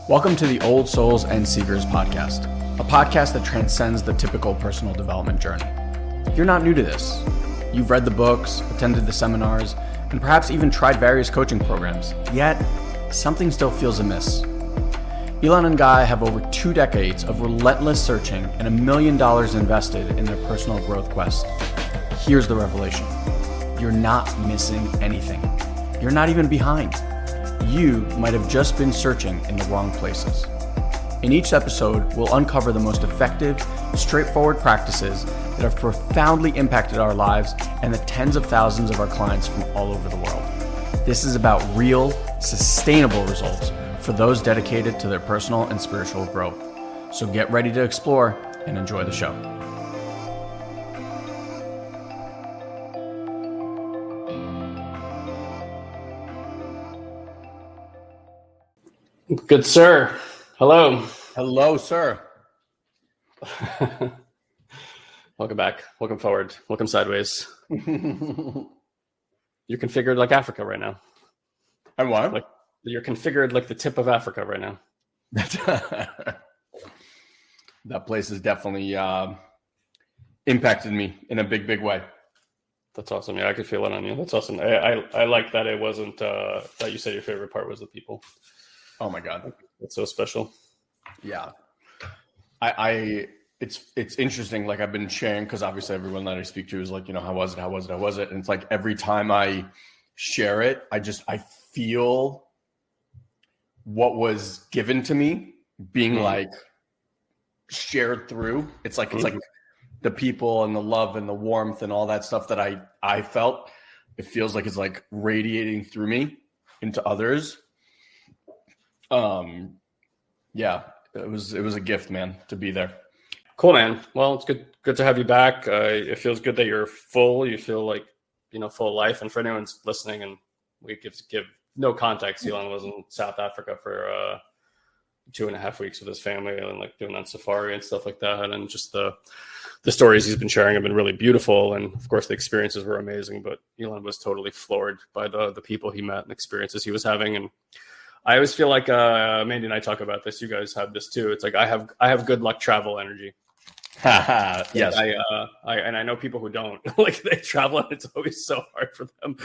Welcome to the Old Souls and Seekers podcast, a podcast that transcends the typical personal development journey. You're not new to this. You've read the books, attended the seminars, and perhaps even tried various coaching programs, yet something still feels amiss. Elon and Guy have over 2 decades of relentless searching and $1 million invested in their personal growth quest. Here's the revelation. You're not missing anything. You're not even behind. You might have just been searching in the wrong places. In each episode, we'll uncover the most effective, straightforward practices that have profoundly impacted our lives and the tens of thousands of our clients from all over the world. This is about real, sustainable results for those dedicated to their personal and spiritual growth. So get ready to explore and enjoy the show. Good sir. Hello. Hello, sir. Welcome back. Welcome forward. Welcome sideways. You're configured like Africa right now. And what? Like you're configured like the tip of Africa right now. That place has definitely impacted me in a big way. That's awesome. Yeah, I could feel it on you. That's awesome. I like that it wasn't that you said your favorite part was the people. Oh my God. It's so special. Yeah. It's interesting. Like I've been sharing, because obviously everyone that I speak to is like, how was it? And it's like every time I share it, I feel what was given to me being like shared through. It's like the people and the love and the warmth and all that stuff that I felt. It feels like it's like radiating through me into others. Yeah, it was a gift, man, to be there. Cool, man. Well, it's good to have you back. It feels good that you're full. You feel like, full of life. And for anyone listening, and we give no context, Elon was in South Africa for 2.5 weeks with his family and like doing that safari and stuff like that. And just the stories he's been sharing have been really beautiful. And of course the experiences were amazing, but Elon was totally floored by the people he met and experiences he was having. And I always feel like Mandy and I talk about this. You guys have this too. It's like I have good luck travel energy. Yes. I know people who don't like they travel and it's always so hard for them.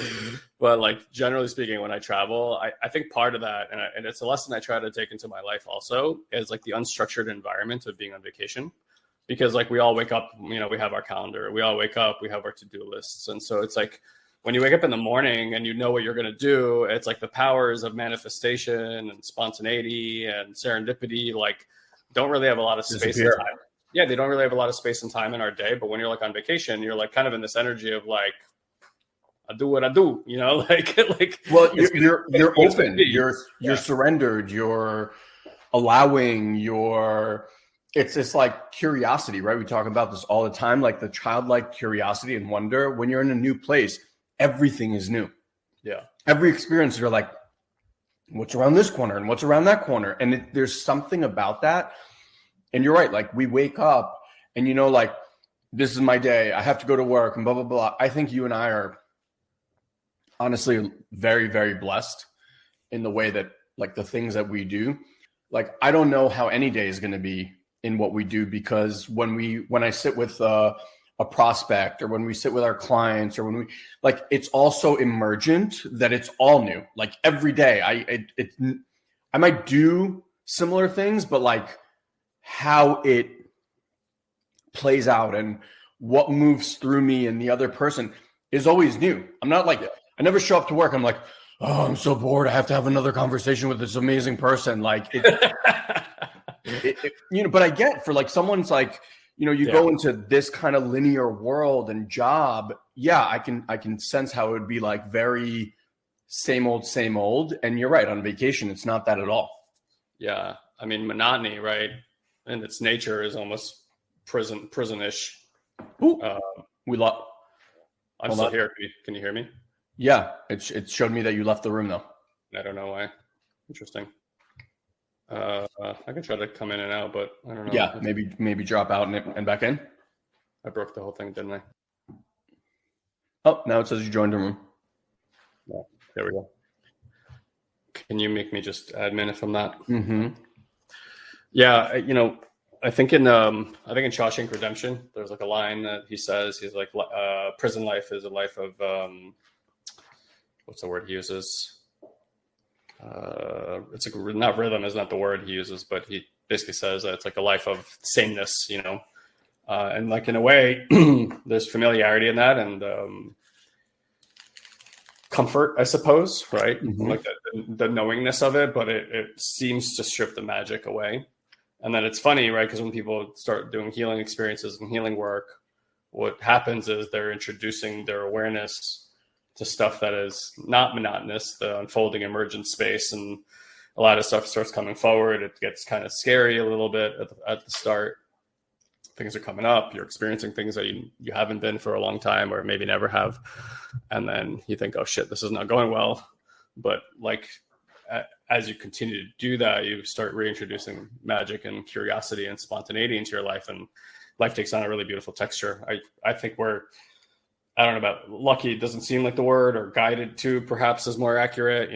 But like generally speaking, when I travel, I think part of that, and it's a lesson I try to take into my life also, is like the unstructured environment of being on vacation. Because like we all wake up, we have our calendar. We all wake up, we have our to-do lists. And so it's like, when you wake up in the morning and you know what you're going to do, it's like the powers of manifestation and spontaneity and serendipity, like don't really have a lot of space and time. Yeah, they don't really have a lot of space and time in our day. But when you're like on vacation, you're like kind of in this energy of like, I do what I do, like. Well, you're open, you're surrendered, you're allowing, it's this like curiosity, right? We talk about this all the time, like the childlike curiosity and wonder. When you're in a new place, everything is new. Yeah. Every experience, you're like, what's around this corner and what's around that corner? And there's something about that. And you're right. Like we wake up and, like, this is my day. I have to go to work and blah, blah, blah. I think you and I are honestly very, very blessed in the way that like the things that we do. Like, I don't know how any day is going to be in what we do, because when I sit with a prospect, or when we sit with our clients, or when we like, it's also emergent, that it's all new. Like every day I might do similar things, but like how it plays out and what moves through me and the other person is always new. I'm not like, I never show up to work. I'm like, oh, I'm so bored. I have to have another conversation with this amazing person. Like, but I get, for like someone's like, you go into this kind of linear world and job. Yeah, I can sense how it would be like very same old. And you're right, on vacation, it's not that at all. Yeah. I mean, monotony, right? And its nature is almost prison-ish. I'm still here. Can you hear me? Yeah. It showed me that you left the room though. I don't know why. Interesting. I can try to come in and out, but I don't know. Yeah, maybe drop out and back in. I broke the whole thing, didn't I? Oh, now it says you joined the room. Yeah, there we go. Can you make me just admin if I'm not? Mm-hmm. Yeah, I think in Shawshank Redemption, there's like a line that he says. He's like, prison life is a life of what's the word he uses? It's like, not rhythm is not the word he uses, but he basically says that it's like a life of sameness, and like in a way, there's familiarity in that and comfort, I suppose, right? Mm-hmm. Like the knowingness of it, but it seems to strip the magic away. And then it's funny, right? Because when people start doing healing experiences and healing work, what happens is they're introducing their awareness to stuff that is not monotonous, the unfolding emergent space, and a lot of stuff starts coming forward. It gets kind of scary a little bit at the start. Things are coming up. You're experiencing things that you haven't been for a long time or maybe never have. And then you think, oh shit, this is not going well. But like, as you continue to do that, you start reintroducing magic and curiosity and spontaneity into your life, and life takes on a really beautiful texture. I think I don't know about lucky, it doesn't seem like the word, or guided to perhaps is more accurate.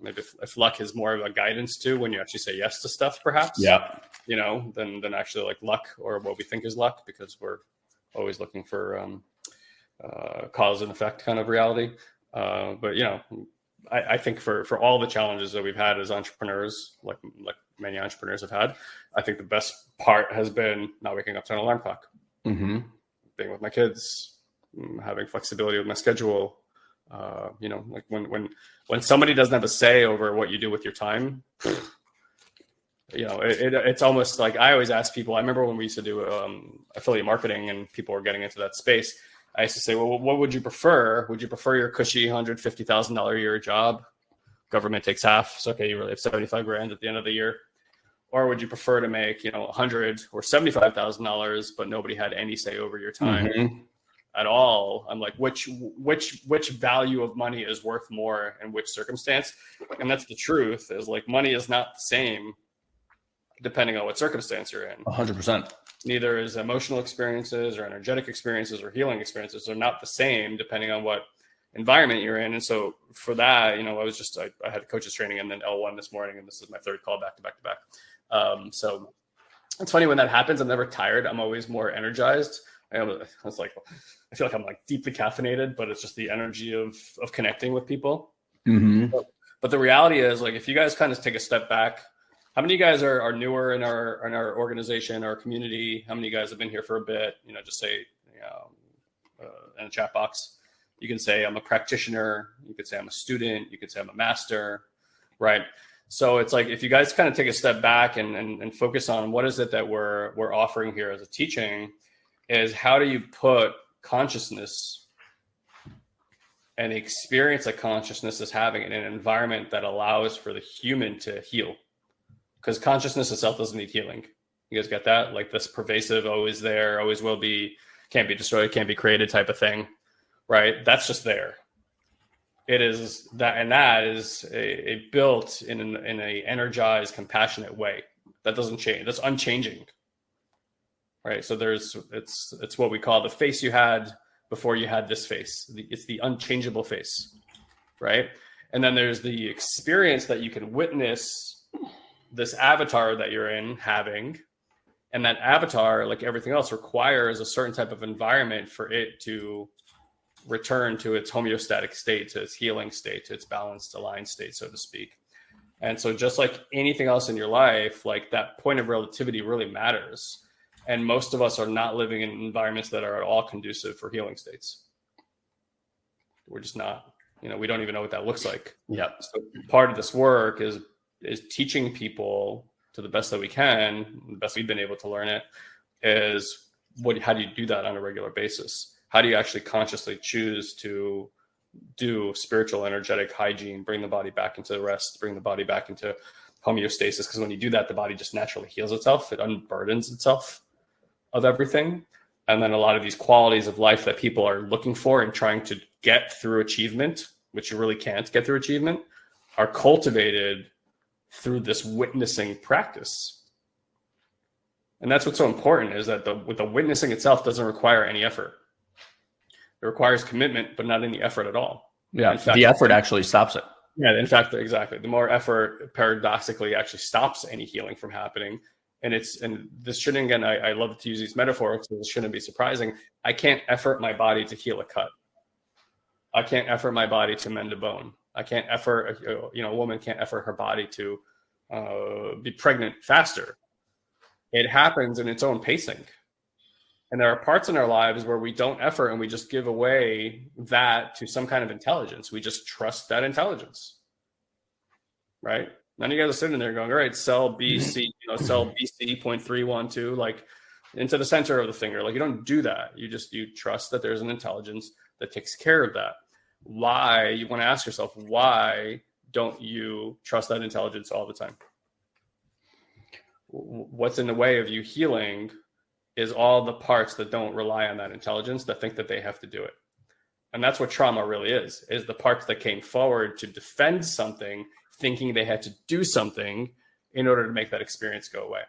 Maybe if luck is more of a guidance to when you actually say yes to stuff, perhaps. Yeah. Than actually like luck or what we think is luck, because we're always looking for cause and effect kind of reality. But I think for all the challenges that we've had as entrepreneurs, like many entrepreneurs have had, I think the best part has been not waking up to an alarm clock, being with my kids, having flexibility with my schedule. Like when somebody doesn't have a say over what you do with your time, it's almost like, I always ask people, I remember when we used to do affiliate marketing and people were getting into that space, I used to say, well, what would you prefer? Would you prefer your cushy $150,000 a year job? Government takes half. So, okay, you really have 75 grand at the end of the year. Or would you prefer to make, $100,000 or $75,000, but nobody had any say over your time at all? I'm like, which value of money is worth more in which circumstance? And that's the truth, is like, money is not the same depending on what circumstance you're in. 100%. Neither is emotional experiences or energetic experiences or healing experiences are not the same depending on what environment you're in. And so for that, I had coaches training and then L1 this morning, and this is my third call back to back. So it's funny when that happens. I'm never tired. I'm always more energized. I feel like I'm like deeply caffeinated, but it's just the energy of connecting with people. Mm-hmm. But the reality is, like, if you guys kind of take a step back, how many of you guys are newer in our organization, our community? How many of you guys have been here for a bit? Just say, in the chat box, you can say I'm a practitioner. You could say I'm a student. You could say I'm a master, right? So it's like, if you guys kind of take a step back and focus on what is it that we're offering here as a teaching, is how do you put consciousness and the experience that consciousness is having in an environment that allows for the human to heal? Because consciousness itself doesn't need healing. You guys get that? Like, this pervasive, always there, always will be, can't be destroyed, can't be created type of thing, right? That's just there. It is that, and that is a built in a energized, compassionate way. That doesn't change. That's unchanging, right? So it's what we call the face you had before you had this face. It's the unchangeable face, right? And then there's the experience that you can witness this avatar that you're in having, and that avatar, like everything else, requires a certain type of environment for it to return to its homeostatic state, to its healing state, to its balanced, aligned state, so to speak. And so just like anything else in your life, like that point of relativity really matters. And most of us are not living in environments that are at all conducive for healing states. We're just not, we don't even know what that looks like. Yeah. So part of this work is teaching people, to the best that we can, the best we've been able to learn it, is how do you do that on a regular basis? How do you actually consciously choose to do spiritual energetic hygiene, bring the body back into rest, bring the body back into homeostasis? Because when you do that, the body just naturally heals itself. It unburdens itself of everything. And then a lot of these qualities of life that people are looking for and trying to get through achievement, which you really can't get through achievement, are cultivated through this witnessing practice. And that's what's so important, is that the witnessing itself doesn't require any effort. It requires commitment, but not any effort at all. Yeah, in fact, the effort actually stops it. Yeah, in fact, exactly. The more effort paradoxically actually stops any healing from happening. and this shouldn't, again, I love to use these metaphors, so this shouldn't be surprising. I can't effort my body to heal a cut. I can't effort my body to mend a bone. I can't effort, a woman can't effort her body to be pregnant faster. It happens in its own pacing. And there are parts in our lives where we don't effort and we just give away that to some kind of intelligence. We just trust that intelligence, right? None of you guys are sitting there going, all right, cell BC, cell BC 0.312, like into the center of the finger. Like, you don't do that. You trust that there's an intelligence that takes care of that. Why? You want to ask yourself, why don't you trust that intelligence all the time? What's in the way of you healing is all the parts that don't rely on that intelligence, that think that they have to do it. And that's what trauma really is the parts that came forward to defend something, thinking they had to do something in order to make that experience go away.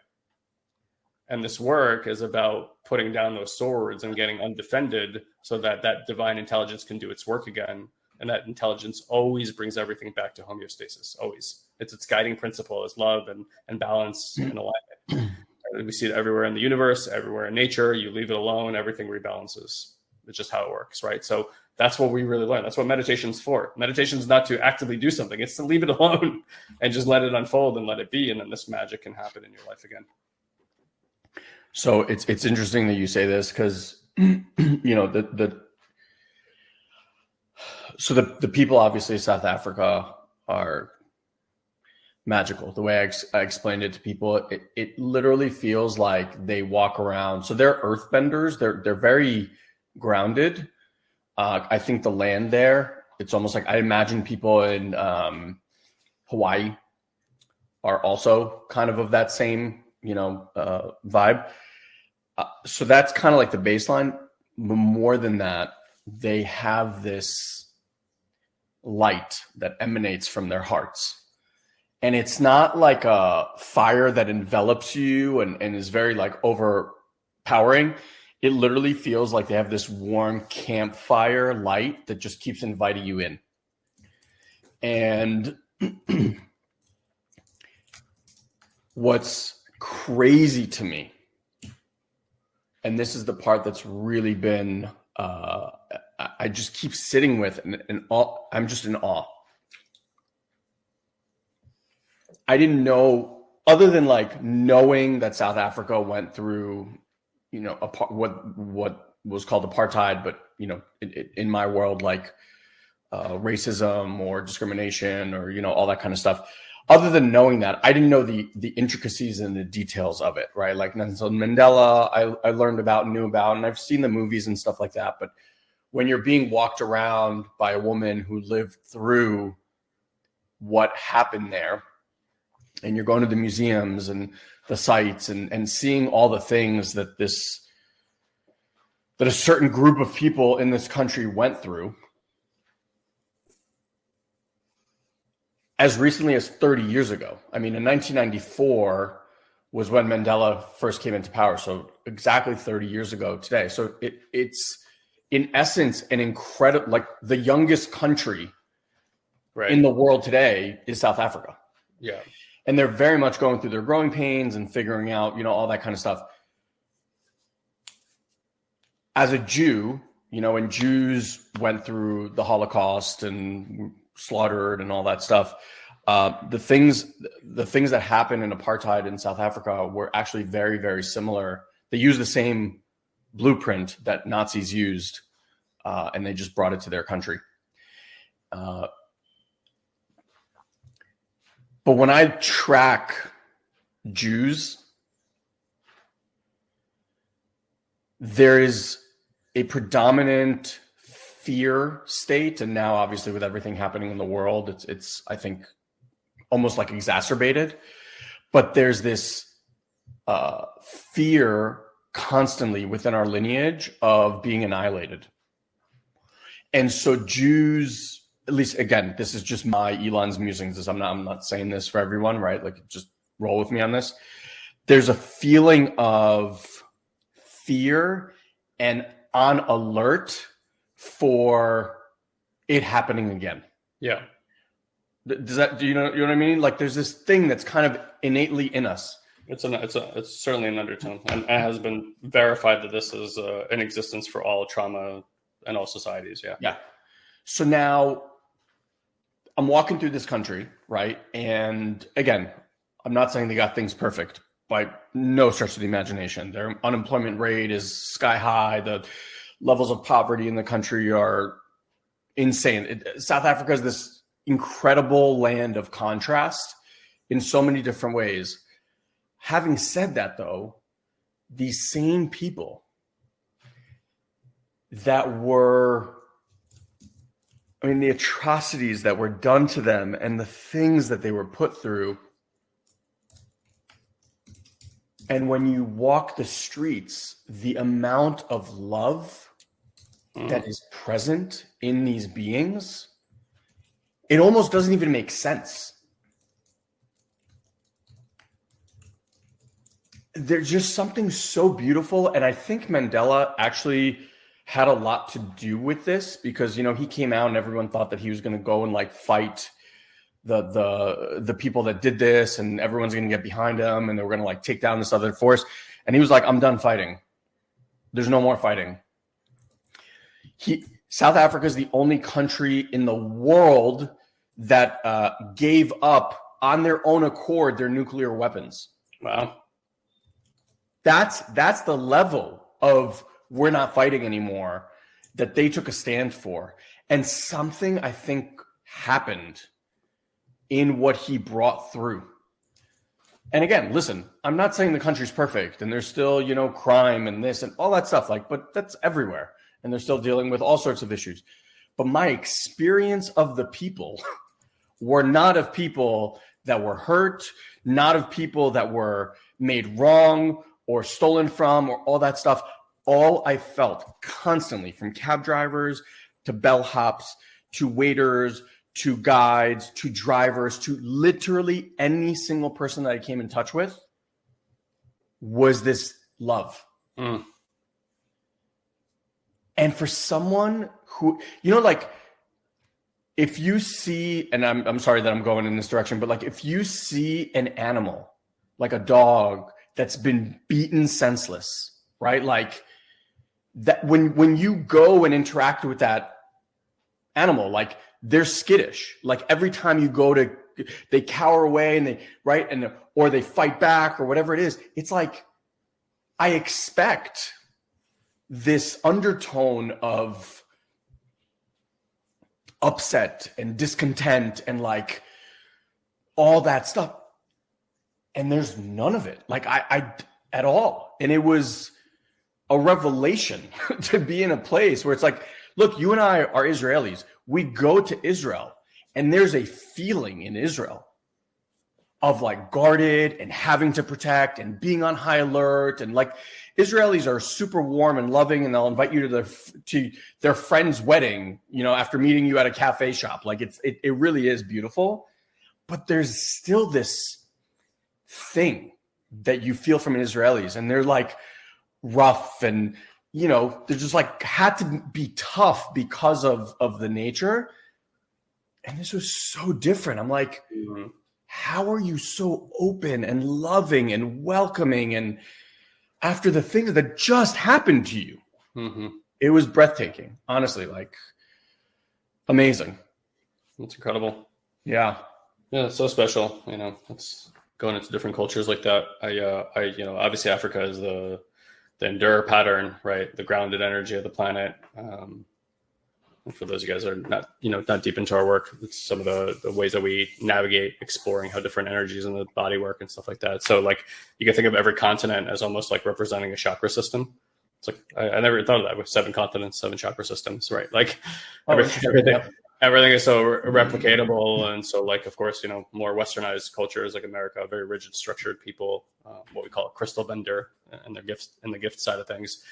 And this work is about putting down those swords and getting undefended so that that divine intelligence can do its work again. And that intelligence always brings everything back to homeostasis, always. It's its guiding principle is love and balance and alignment. We see it everywhere in the universe, everywhere in nature. You leave it alone, everything rebalances. It's just how it works, right? So that's what we really learn. That's what meditation's for. Meditation's not to actively do something. It's to leave it alone and just let it unfold and let it be. And then this magic can happen in your life again. So it's interesting that you say this because, the people obviously in South Africa are magical. The way I explained it to people, it literally feels like they walk around. So they're earthbenders. They're very grounded. I think the land there, it's almost like I imagine people in Hawaii are also kind of that same, vibe. So that's kind of like the baseline. But more than that, they have this light that emanates from their hearts. And it's not like a fire that envelops you and is very like overpowering. It literally feels like they have this warm campfire light that just keeps inviting you in. And what's crazy to me, and this is the part that's really been, I just keep sitting with, and I'm just in awe. I didn't know, other than like knowing that South Africa went through, what was called apartheid, but in my world, like racism or discrimination or all that kind of stuff. Other than knowing that, I didn't know the intricacies and the details of it, right? Like Nelson Mandela, I learned about, knew about, and I've seen the movies and stuff like that. But when you're being walked around by a woman who lived through what happened there, and you're going to the museums and the sites and seeing all the things that a certain group of people in this country went through, as recently as 30 years ago. I mean, in 1994 was when Mandela first came into power. So exactly 30 years ago today. So it's in essence an incredible, like the youngest country in the world today is South Africa. Yeah. And they're very much going through their growing pains and figuring out, all that kind of stuff. As a Jew, when Jews went through the Holocaust and slaughtered and all that stuff, the things that happened in apartheid in South Africa were actually very, very similar. They used the same blueprint that Nazis used, and they just brought it to their country. But when I track Jews, there is a predominant fear state. And now obviously with everything happening in the world, it's I think almost like exacerbated, but there's this fear constantly within our lineage of being annihilated. And so Jews, at least, again, this is just my Elon's musings. I'm not saying this for everyone, right? Like, just roll with me on this. There's a feeling of fear and on alert for it happening again. Yeah. Do you know what I mean? Like, there's this thing that's kind of innately in us. It's certainly an undertone, and it has been verified that this is in existence for all trauma and all societies. Yeah. Yeah. So now I'm walking through this country, right? And again, I'm not saying they got things perfect by no stretch of the imagination. Their unemployment rate is sky high. The levels of poverty in the country are insane. South Africa is this incredible land of contrast in so many different ways. Having said that, though, these same people that were, I mean, the atrocities that were done to them and the things that they were put through. And when you walk the streets, the amount of love that is present in these beings, it almost doesn't even make sense. There's just something so beautiful. And I think Mandela actually had a lot to do with this because, you know, he came out and everyone thought that he was going to go and like fight the people that did this, and everyone's going to get behind him and they were going to like take down this other force. And he was like, I'm done fighting. There's no more fighting. South Africa is the only country in the world that gave up on their own accord their nuclear weapons. Wow. That's the level of we're not fighting anymore that they took a stand for. And something I think happened in what he brought through. And again, listen, I'm not saying the country's perfect and there's still, you know, crime and this and all that stuff, like, but that's everywhere. And they're still dealing with all sorts of issues. But my experience of the people were not of people that were hurt, not of people that were made wrong or stolen from or all that stuff. All I felt constantly, from cab drivers to bellhops to waiters to guides to drivers to literally any single person that I came in touch with, was this love. And for someone who, you know, like if you see, and I'm sorry that I'm going in this direction, but like if you see an animal, like a dog that's been beaten senseless, right? Like that when you go and interact with that animal, like they're skittish. Like every time you go to, they cower away and they, right. And, or they fight back or whatever it is. It's like, I expect this undertone of upset and discontent and like all that stuff. And there's none of it. Like I at all. And it was a revelation to be in a place where it's like, look, you and I are Israelis. We go to Israel and there's a feeling in Israel of like guarded and having to protect and being on high alert. And like Israelis are super warm and loving, and they'll invite you to their friend's wedding, you know, after meeting you at a cafe shop. Like it really is beautiful, but there's still this thing that you feel from Israelis, and they're like rough and, you know, they're just like had to be tough because of the nature. And this was so different. I'm like, how are you so open and loving and welcoming? And after the things that just happened to you, it was breathtaking, honestly, like amazing. That's incredible. Yeah. Yeah. It's so special. You know, it's going into different cultures like that. I you know, obviously Africa is the Endure pattern, right? The grounded energy of the planet. For those of you guys that are not deep into our work, it's some of the ways that we navigate exploring how different energies in the body work and stuff like that. So like you can think of every continent as almost like representing a chakra system. It's like, I never thought of that with 7 continents, 7 chakra systems, right? Like everything is so replicatable. And so like, of course, you know, more westernized cultures like America, very rigid, structured people, what we call a crystal bender and their gifts in the gift side of things.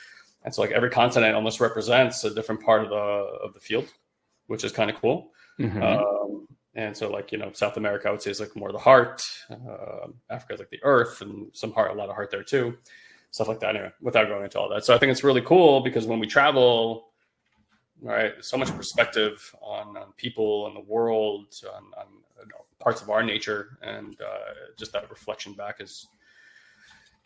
And so like every continent almost represents a different part of the field, which is kind of cool. And so like, you know, South America, I would say is like more the heart. Africa is like the earth, and some heart, a lot of heart there too. Stuff like that. Anyway, without going into all that. So I think it's really cool because when we travel, right, so much perspective on people and the world, on parts of our nature, and just that reflection back is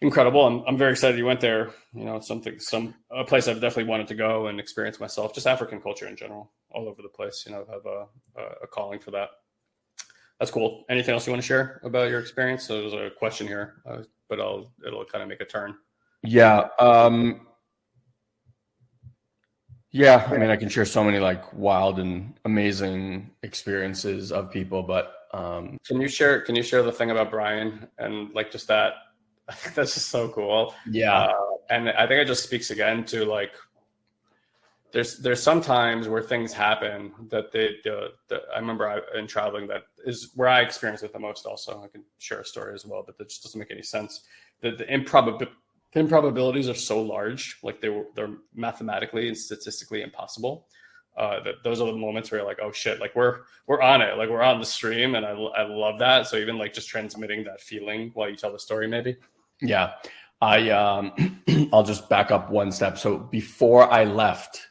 Incredible. I'm very excited you went there. You know, a place I've definitely wanted to go and experience myself. Just African culture in general, all over the place. You know, I have a calling for that. That's cool. Anything else you want to share about your experience? So there's a question here, but it'll kind of make a turn. Yeah. Yeah. I mean, I can share so many like wild and amazing experiences of people, but can you share the thing about Brian and like just that? I think that's just so cool. Yeah. And I think it just speaks again to like, there's some times where things happen that I remember in traveling, that is where I experienced it the most. Also, I can share a story as well, but that just doesn't make any sense. The improbabilities are so large, like they're mathematically and statistically impossible. That those are the moments where you're like, oh shit, like we're on it, like we're on the stream, and I love that. So even like just transmitting that feeling while you tell the story, maybe. Yeah, I'll just back up one step. So before I left,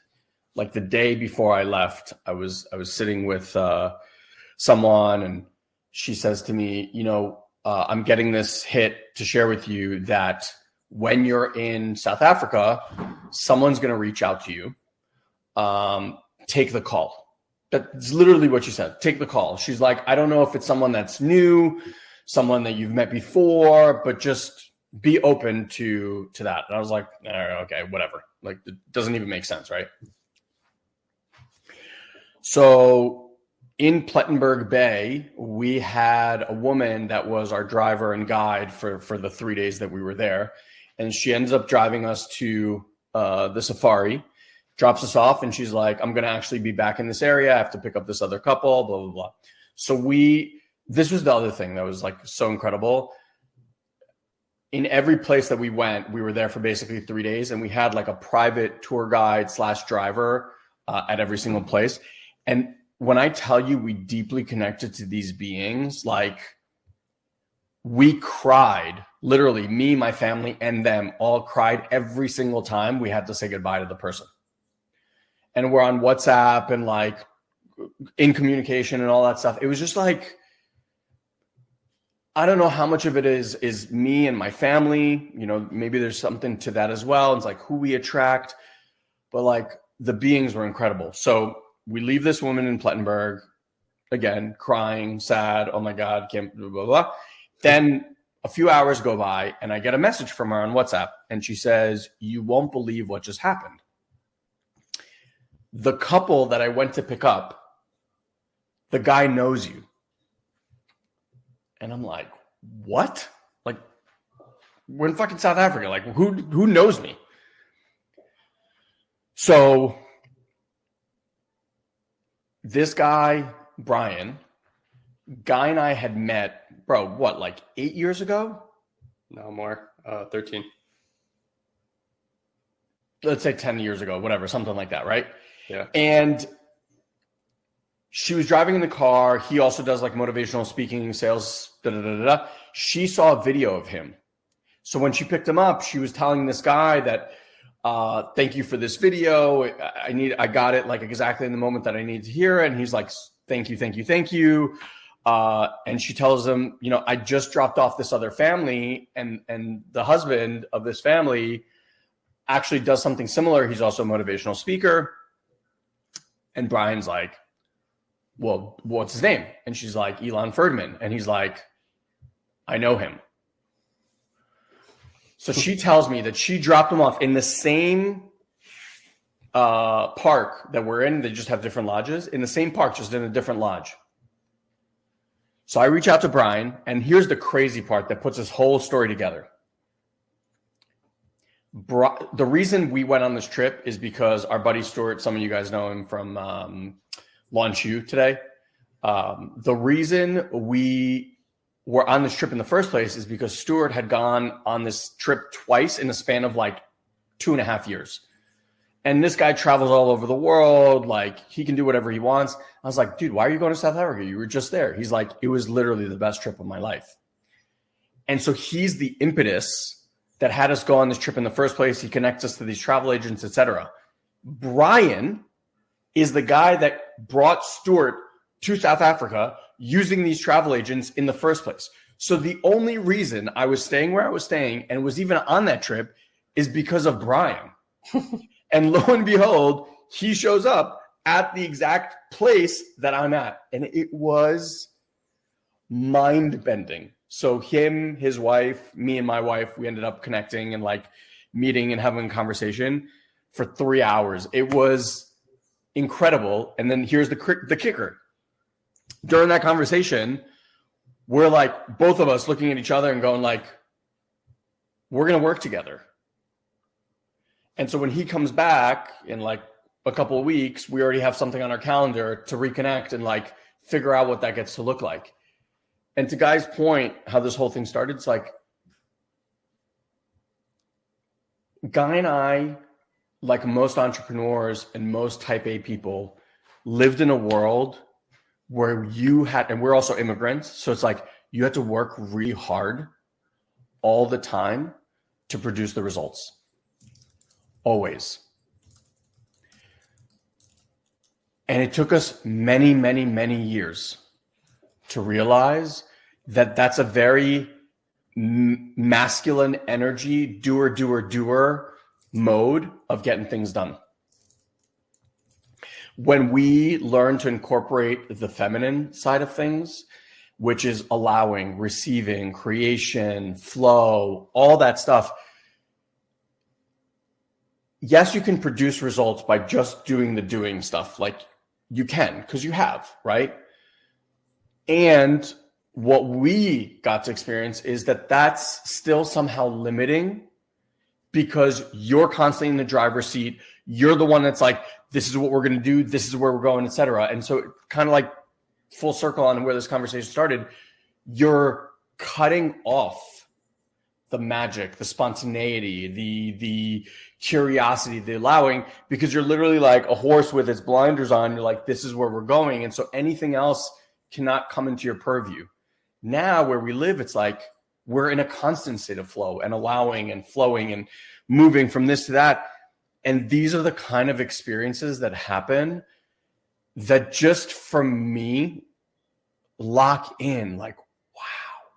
like the day before I left, I was sitting with someone, and she says to me, you know, I'm getting this hit to share with you that when you're in South Africa, someone's going to reach out to you. Take the call. That's literally what she said. Take the call. She's like, I don't know if it's someone that's new, someone that you've met before, but just be open to that. And I was like, okay, whatever. Like, it doesn't even make sense, right? So in Plettenberg Bay, we had a woman that was our driver and guide for the 3 days that we were there. And she ends up driving us to the safari, drops us off, and she's like, I'm going to actually be back in this area. I have to pick up this other couple, blah, blah, blah. So this was the other thing that was like so incredible. In every place that we went, we were there for basically 3 days, and we had like a private tour guide / driver at every single place. And when I tell you we deeply connected to these beings, like we cried, literally me, my family, and them all cried every single time we had to say goodbye to the person. And we're on WhatsApp and like in communication and all that stuff. It was just like, I don't know how much of it is me and my family, you know, maybe there's something to that as well. It's like who we attract, but like the beings were incredible. So we leave this woman in Plettenberg, again, crying, sad. Oh my God, can't blah, blah, blah. Then a few hours go by and I get a message from her on WhatsApp, and she says, you won't believe what just happened. The couple that I went to pick up, the guy knows you. And I'm like, what? Like, we're in fucking South Africa. Like, who knows me? So this guy, Brian, Guy and I had met, bro, what, like 8 years ago? No more, 13. Let's say 10 years ago, whatever, something like that, right? Yeah. And she was driving in the car. He also does like motivational speaking, sales, She saw a video of him. So when she picked him up, she was telling this guy that, thank you for this video. I got it like exactly in the moment that I needed to hear it. And he's like, thank you, thank you, thank you. And she tells him, you know, I just dropped off this other family, and the husband of this family actually does something similar. He's also a motivational speaker. And Brian's like, well, what's his name? And she's like, Ilan Ferdman. And he's like, I know him. So she tells me that she dropped him off in the same park that we're in. They just have different lodges. In the same park, just in a different lodge. So I reach out to Brian, and here's the crazy part that puts this whole story together. The reason we went on this trip is because our buddy Stuart, some of you guys know him from Launch You today. The reason we were on this trip in the first place is because Stuart had gone on this trip twice in the span of like 2.5 years. And this guy travels all over the world. Like, he can do whatever he wants. I was like, dude, why are you going to South Africa? You were just there. He's like, it was literally the best trip of my life. And so he's the impetus that had us go on this trip in the first place. He connects us to these travel agents, etc. Brian is the guy that brought Stuart to South Africa using these travel agents in the first place. So the only reason I was staying where I was staying and was even on that trip is because of Brian. And lo and behold, he shows up at the exact place that I'm at. And it was mind-bending. So him, his wife, me and my wife, we ended up connecting and like meeting and having a conversation for 3 hours. It was incredible. And then here's the kicker. During that conversation, we're like, both of us looking at each other and going like, we're going to work together. And so when he comes back in like a couple of weeks, we already have something on our calendar to reconnect and like figure out what that gets to look like. And to Guy's point, how this whole thing started, it's like Guy and I, like most entrepreneurs and most type A people, lived in a world where you had, and we're also immigrants. So it's like you had to work really hard all the time to produce the results. Always. And it took us many, many, many years to realize that that's a very masculine energy, doer mode of getting things done. When we learn to incorporate the feminine side of things, which is allowing, receiving, creation, flow, all that stuff, yes, you can produce results by just doing the doing stuff. Like you can, because you have, right? And what we got to experience is that that's still somehow limiting because you're constantly in the driver's seat. You're the one that's like, this is what we're going to do. This is where we're going, et cetera. And so kind of like full circle on where this conversation started, you're cutting off the magic, the spontaneity, the curiosity, the allowing, because you're literally like a horse with its blinders on. You're like, this is where we're going. And so anything else cannot come into your purview. Now where we live, it's like we're in a constant state of flow and allowing and flowing and moving from this to that. And these are the kind of experiences that happen that just from me lock in like, wow,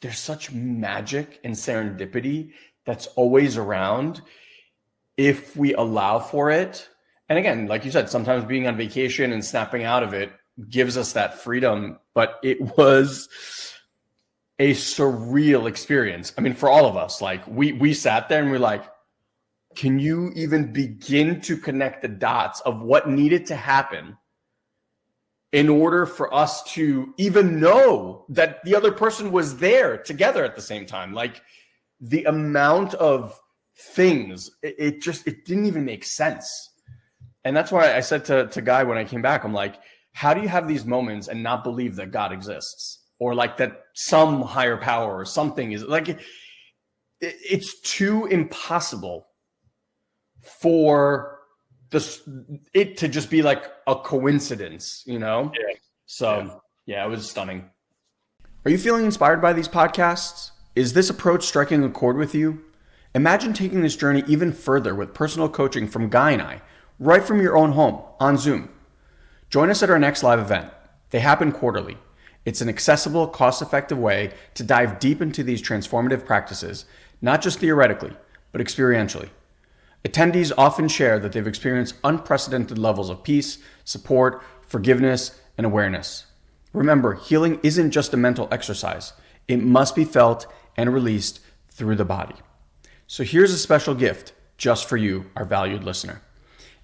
there's such magic and serendipity that's always around if we allow for it. And again, like you said, sometimes being on vacation and snapping out of it gives us that freedom, but it was a surreal experience. I mean, for all of us, like we sat there and we're like, can you even begin to connect the dots of what needed to happen in order for us to even know that the other person was there together at the same time? Like the amount of things, it didn't even make sense. And that's why I said to Guy when I came back, I'm like, how do you have these moments and not believe that God exists? Or like that some higher power or something is like, it's too impossible for it to just be like a coincidence, you know? Yeah. So yeah, it was stunning. Are you feeling inspired by these podcasts? Is this approach striking a chord with you? Imagine taking this journey even further with personal coaching from Guy and I, right from your own home on Zoom. Join us at our next live event. They happen quarterly. It's an accessible, cost-effective way to dive deep into these transformative practices, not just theoretically, but experientially. Attendees often share that they've experienced unprecedented levels of peace, support, forgiveness, and awareness. Remember, healing isn't just a mental exercise. It must be felt and released through the body. So here's a special gift just for you, our valued listener.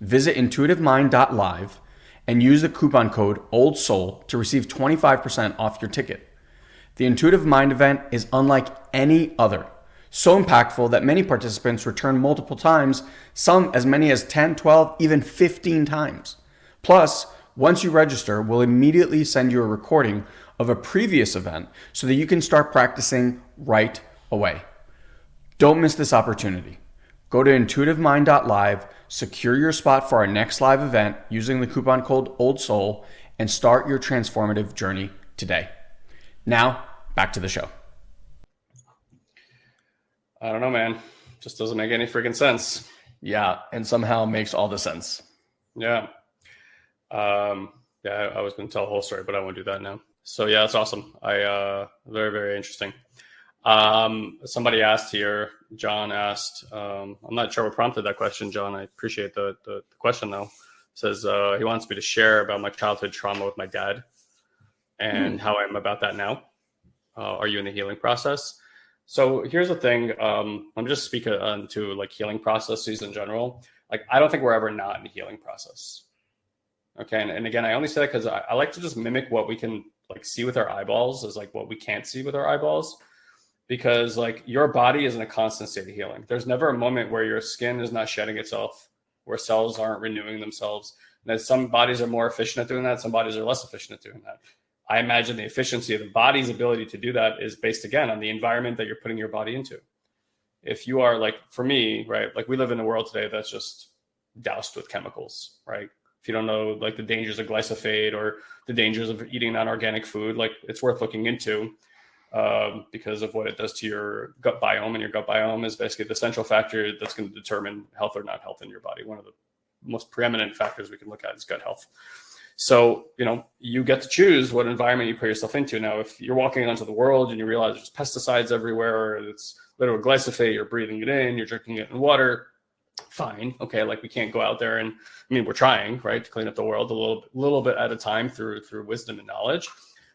Visit intuitivemind.live and use the coupon code OLDSOUL to receive 25% off your ticket. The Intuitive Mind event is unlike any other. So impactful that many participants return multiple times, some as many as 10, 12, even 15 times. Plus, once you register, we'll immediately send you a recording of a previous event so that you can start practicing right away. Don't miss this opportunity. Go to intuitivemind.live, secure your spot for our next live event using the coupon code OLDSOUL, and start your transformative journey today. Now, back to the show. I don't know, man. Just doesn't make any freaking sense. Yeah, and somehow makes all the sense. Yeah. I was going to tell the whole story, but I won't do that now. So yeah, that's awesome. Very, very interesting. Somebody asked here, John asked, I'm not sure what prompted that question, John. I appreciate the question though. Says he wants me to share about my childhood trauma with my dad and how I'm about that now. Are you in the healing process? So here's the thing. I'm just speaking to like healing processes in general. Like, I don't think we're ever not in the healing process. Okay. And again, I only say that because I like to just mimic what we can like see with our eyeballs as like what we can't see with our eyeballs, because like your body is in a constant state of healing. There's never a moment where your skin is not shedding itself, where cells aren't renewing themselves. And some bodies are more efficient at doing that. Some bodies are less efficient at doing that. I imagine the efficiency of the body's ability to do that is based, again, on the environment that you're putting your body into. If you are like, for me, right, like we live in a world today that's just doused with chemicals, right? If you don't know like the dangers of glyphosate or the dangers of eating non-organic food, like it's worth looking into because of what it does to your gut biome. And your gut biome is basically the central factor that's going to determine health or not health in your body. One of the most preeminent factors we can look at is gut health. So, you get to choose what environment you put yourself into. Now, if you're walking onto the world and you realize there's pesticides everywhere, or it's literal glyphosate, you're breathing it in, you're drinking it in water, fine. Okay. Like we can't go out there and, we're trying, right, to clean up the world a little bit at a time through wisdom and knowledge.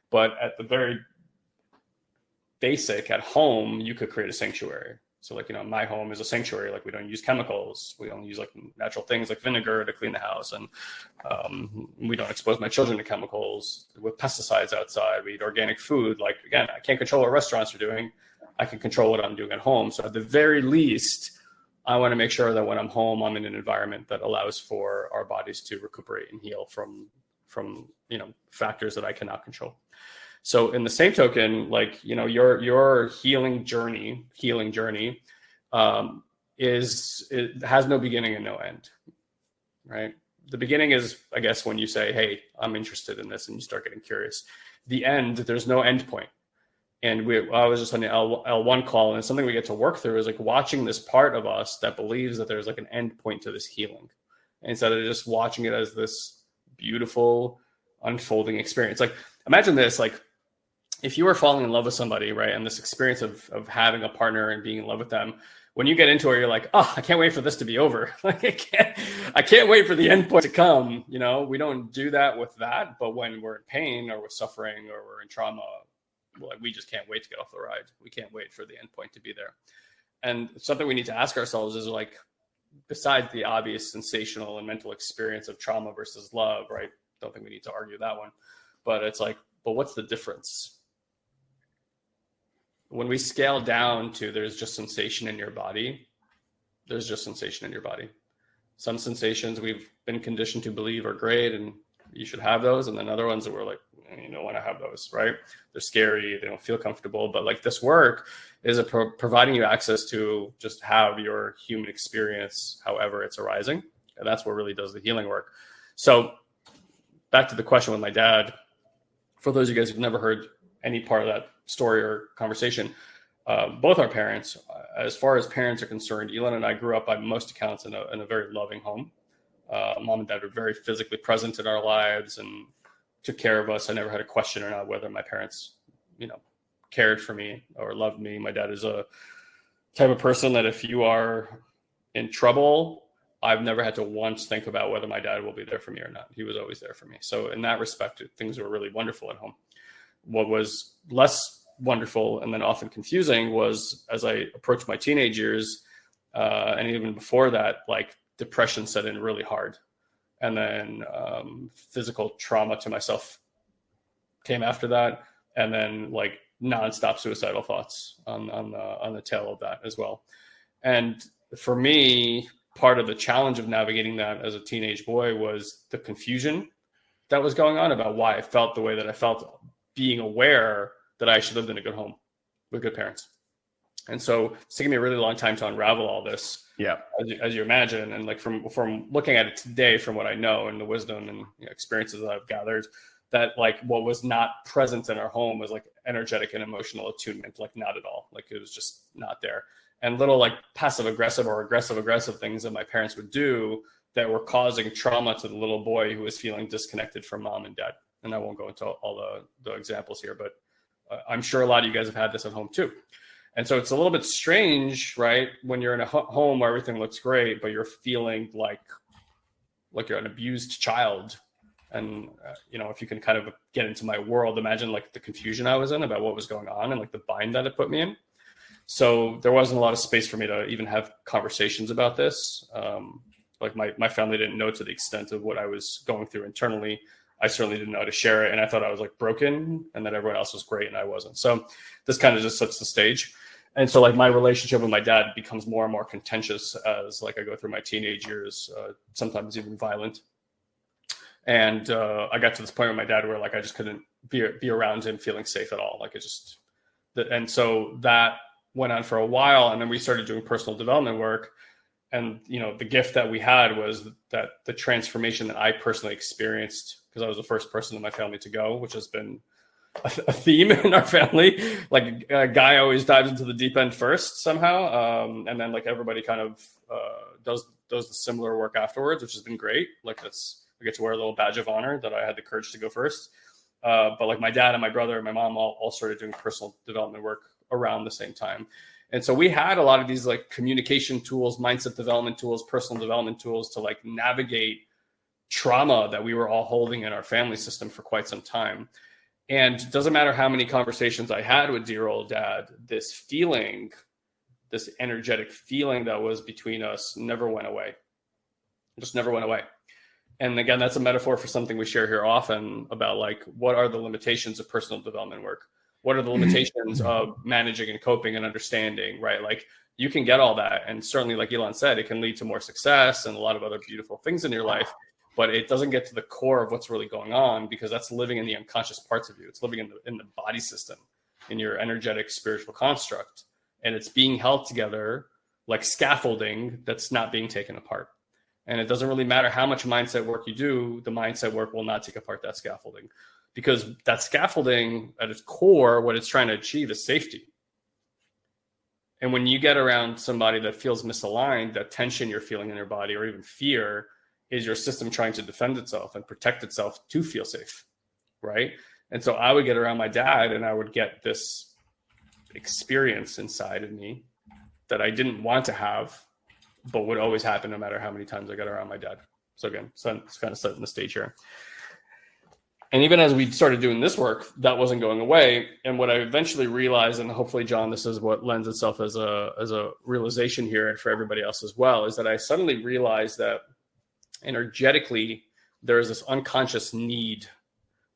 But at the very basic, at home, you could create a sanctuary. So like, my home is a sanctuary. Like we don't use chemicals. We only use like natural things like vinegar to clean the house. And we don't expose my children to chemicals with pesticides outside. We eat organic food. Like, again, I can't control what restaurants are doing. I can control what I'm doing at home. So at the very least, I want to make sure that when I'm home, I'm in an environment that allows for our bodies to recuperate and heal from factors that I cannot control. So in the same token, like, your healing journey it has no beginning and no end, right? The beginning is, I guess, when you say, hey, I'm interested in this, and you start getting curious. The end, there's no end point. And I was just on the L1 call, and it's something we get to work through is like watching this part of us that believes that there's like an end point to this healing, instead of just watching it as this beautiful unfolding experience. Like, imagine this, like, if you were falling in love with somebody, right, and this experience of having a partner and being in love with them, when you get into it, you're like, oh, I can't wait for this to be over. Like, I can't wait for the end point to come. We don't do that with that, but when we're in pain or we're suffering or we're in trauma, like, we just can't wait to get off the ride. We can't wait for the end point to be there. And something we need to ask ourselves is, like, besides the obvious sensational and mental experience of trauma versus love, right? Don't think we need to argue that one, but it's like, but what's the difference? When we scale down to there's just sensation in your body, there's just sensation in your body. Some sensations we've been conditioned to believe are great and you should have those. And then other ones that we're like, you don't want to have those, right? They're scary. They don't feel comfortable. But like this work is providing you access to just have your human experience, however it's arising. And that's what really does the healing work. So back to the question with my dad, for those of you guys who've never heard any part of that story or conversation, both our parents, as far as parents are concerned, Elon and I grew up by most accounts in a very loving home. Mom and dad were very physically present in our lives and took care of us. I never had a question or not whether my parents, cared for me or loved me. My dad is a type of person that if you are in trouble, I've never had to once think about whether my dad will be there for me or not. He was always there for me. So in that respect, things were really wonderful at home. What was less wonderful and then often confusing was as I approached my teenage years, and even before that, like depression set in really hard. And then physical trauma to myself came after that. And then like nonstop suicidal thoughts on the tail of that as well. And for me, part of the challenge of navigating that as a teenage boy was the confusion that was going on about why I felt the way that I felt, being aware that I actually lived in a good home with good parents. And so it's taken me a really long time to unravel all this. Yeah. As you imagine. And like from looking at it today, from what I know and the wisdom and experiences that I've gathered, that like what was not present in our home was like energetic and emotional attunement, like not at all. Like it was just not there. And little like passive aggressive or aggressive things that my parents would do that were causing trauma to the little boy who was feeling disconnected from mom and dad. And I won't go into all the examples here, but I'm sure a lot of you guys have had this at home too. And so it's a little bit strange, right? When you're in a home where everything looks great, but you're feeling like you're an abused child. And, if you can kind of get into my world, imagine like the confusion I was in about what was going on and like the bind that it put me in. So there wasn't a lot of space for me to even have conversations about this. Like my family didn't know to the extent of what I was going through internally. I certainly didn't know how to share it. And I thought I was like broken and that everyone else was great and I wasn't. So this kind of just sets the stage. And so like my relationship with my dad becomes more and more contentious as like I go through my teenage years, sometimes even violent. And I got to this point with my dad where like I just couldn't be around him feeling safe at all. Like and so that went on for a while. And then we started doing personal development work. And, the gift that we had was that the transformation that I personally experienced, because I was the first person in my family to go, which has been a theme in our family. Like a guy always dives into the deep end first somehow. And then like everybody kind of does the similar work afterwards, which has been great. Like I get to wear a little badge of honor that I had the courage to go first. But like my dad and my brother and my mom all started doing personal development work around the same time. And so we had a lot of these like communication tools, mindset development tools, personal development tools to like navigate trauma that we were all holding in our family system for quite some time. And it doesn't matter how many conversations I had with dear old dad, this feeling, this energetic feeling that was between us never went away. It just never went away. And again, that's a metaphor for something we share here often about like, what are the limitations of personal development work? What are the limitations of managing and coping and understanding, right? Like you can get all that. And certainly like Elon said, it can lead to more success and a lot of other beautiful things in your life, but it doesn't get to the core of what's really going on because that's living in the unconscious parts of you. It's living in the body system, in your energetic spiritual construct. And it's being held together like scaffolding that's not being taken apart. And it doesn't really matter how much mindset work you do, the mindset work will not take apart that scaffolding. Because that scaffolding at its core, what it's trying to achieve is safety. And when you get around somebody that feels misaligned, that tension you're feeling in your body or even fear is your system trying to defend itself and protect itself to feel safe, right? And so I would get around my dad and I would get this experience inside of me that I didn't want to have, but would always happen no matter how many times I got around my dad. So again, so it's kind of setting the stage here. And even as we started doing this work, that wasn't going away. And what I eventually realized, and hopefully, John, this is what lends itself as a realization here and for everybody else as well, is that I suddenly realized that energetically, there is this unconscious need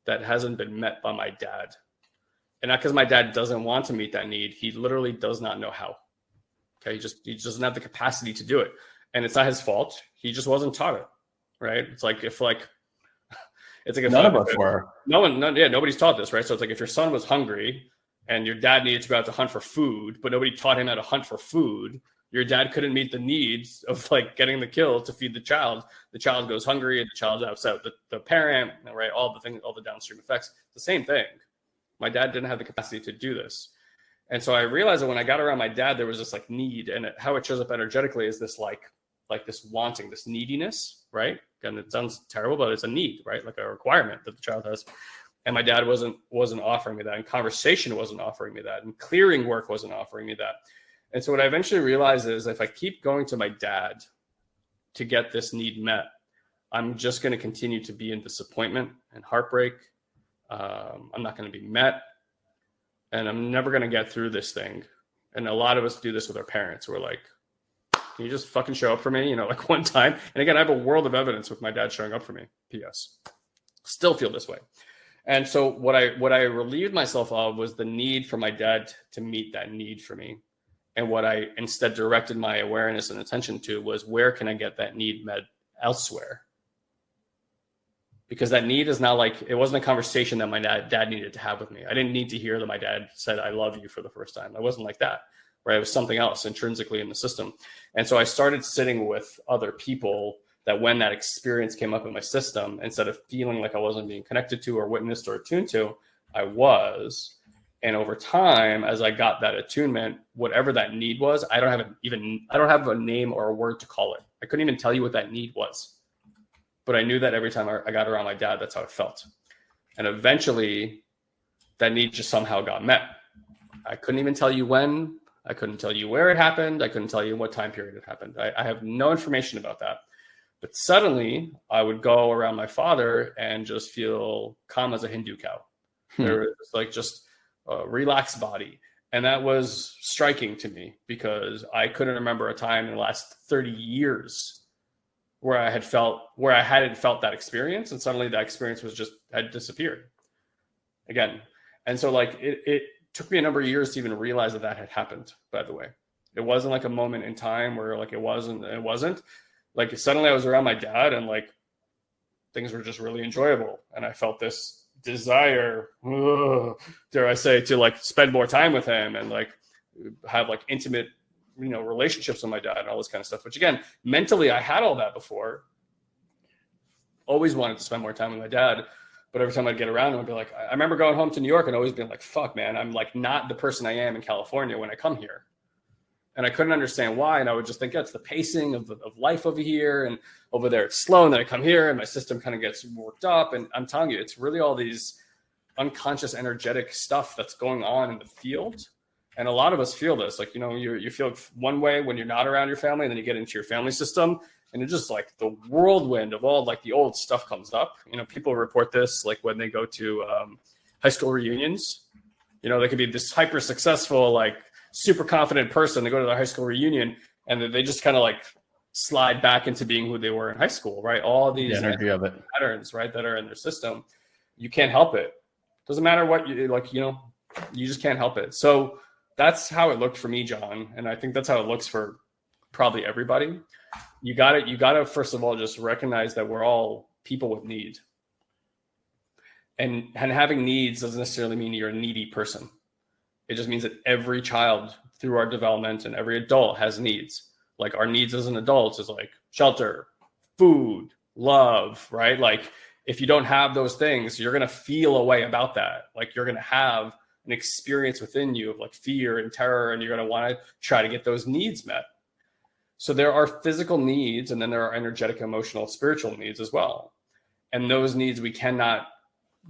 that hasn't been met by my dad. And not because my dad doesn't want to meet that need. He literally does not know how. Okay, he just doesn't have the capacity to do it. And it's not his fault. He just wasn't taught it, right? It's like if none of us were. Nobody's taught this, right? So it's like if your son was hungry and your dad needed to go out to hunt for food, but nobody taught him how to hunt for food, your dad couldn't meet the needs of like getting the kill to feed the child. The child goes hungry and the child's upset with the parent, right? All the things, all the downstream effects. The same thing. My dad didn't have the capacity to do this. And so I realized that when I got around my dad, there was this like need, and how it shows up energetically is this like this wanting, this neediness, right? And it sounds terrible, but it's a need, right? Like a requirement that the child has. And my dad wasn't offering me that, and conversation wasn't offering me that, and clearing work wasn't offering me that. And so what I eventually realized is if I keep going to my dad to get this need met, I'm just going to continue to be in disappointment and heartbreak. I'm not going to be met, and I'm never going to get through this thing. And a lot of us do this with our parents. We're like, can you just fucking show up for me? Like one time. And again, I have a world of evidence with my dad showing up for me. P.S. Still feel this way. And so what I relieved myself of was the need for my dad to meet that need for me. And what I instead directed my awareness and attention to was, where can I get that need met elsewhere? Because that need is not like, it wasn't a conversation that my dad needed to have with me. I didn't need to hear that my dad said, I love you for the first time. I wasn't like that, right? It was something else intrinsically in the system. And so I started sitting with other people that when that experience came up in my system, instead of feeling like I wasn't being connected to or witnessed or attuned to, I was. And over time, as I got that attunement, whatever that need was, I don't have a name or a word to call it. I couldn't even tell you what that need was. But I knew that every time I got around my dad, that's how it felt. And eventually that need just somehow got met. I couldn't even tell you when. I couldn't tell you where it happened. I couldn't tell you what time period it happened. I have no information about that. But suddenly I would go around my father and just feel calm as a Hindu cow. There was like just a relaxed body. And that was striking to me because I couldn't remember a time in the last 30 years where I hadn't felt that experience. And suddenly that experience had disappeared again. And so like it took me a number of years to even realize that had happened, by the way. It wasn't like a moment in time where like it wasn't. Like suddenly I was around my dad and like things were just really enjoyable. And I felt this desire, dare I say, to like spend more time with him and like have like intimate, relationships with my dad and all this kind of stuff. Which again, mentally I had all that before. Always wanted to spend more time with my dad. But every time I'd get around him, I'd be like, I remember going home to New York and always being like, fuck, man, I'm like not the person I am in California when I come here. And I couldn't understand why. And I would just think that's the pacing of life over here. And over there, it's slow. And then I come here and my system kind of gets worked up. And I'm telling you, it's really all these unconscious energetic stuff that's going on in the field. And a lot of us feel this, like, you feel one way when you're not around your family, and then you get into your family system. And it's just like the whirlwind of all like the old stuff comes up. People report this like when they go to high school reunions. They could be this hyper successful, like super confident person. They go to their high school reunion and they just kind of like slide back into being who they were in high school, right? All these energy of it, patterns, right, that are in their system. You can't help it. Doesn't matter what you like, you just can't help it. So that's how it looked for me, John. And I think that's how it looks for probably everybody. You got to first of all, just recognize that we're all people with need. And having needs doesn't necessarily mean you're a needy person. It just means that every child through our development and every adult has needs. Like our needs as an adult is like shelter, food, love, right? Like if you don't have those things, you're going to feel a way about that. Like you're going to have an experience within you of like fear and terror, and you're going to want to try to get those needs met. So there are physical needs, and then there are energetic, emotional, spiritual needs as well. And those needs we cannot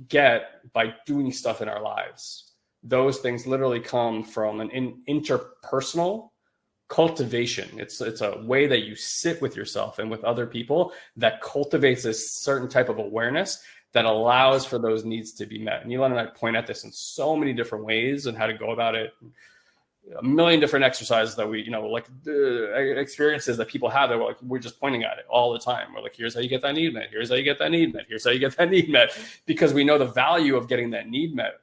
get by doing stuff in our lives. Those things literally come from an interpersonal cultivation. It's a way that you sit with yourself and with other people that cultivates this certain type of awareness that allows for those needs to be met. And Elon and I point at this in so many different ways and how to go about it. A million different exercises that we, like the experiences that people have that we're just pointing at it all the time. We're like, here's how you get that need met. Here's how you get that need met. Here's how you get that need met, because we know the value of getting that need met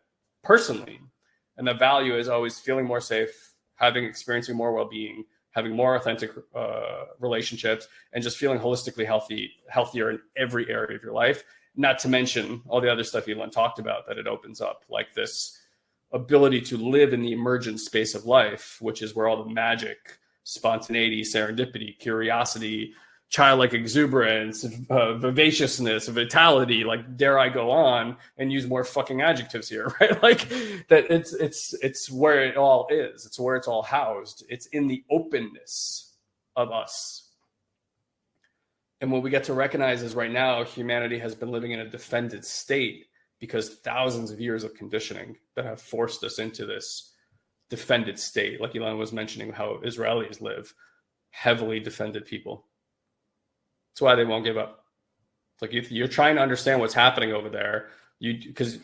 personally. And the value is always feeling more safe, experiencing more well-being, having more authentic relationships, and just feeling holistically healthier in every area of your life. Not to mention all the other stuff Elon talked about that it opens up, like this ability to live in the emergent space of life, which is where all the magic, spontaneity, serendipity, curiosity, childlike exuberance, vivaciousness, vitality, like dare I go on and use more fucking adjectives here, right? Like that it's where it all is. It's where it's all housed. It's in the openness of us. And what we get to recognize is right now, humanity has been living in a defended state because thousands of years of conditioning that have forced us into this defended state. Like Ilan was mentioning how Israelis live, heavily defended people. That's why they won't give up. It's like if you're trying to understand what's happening over there,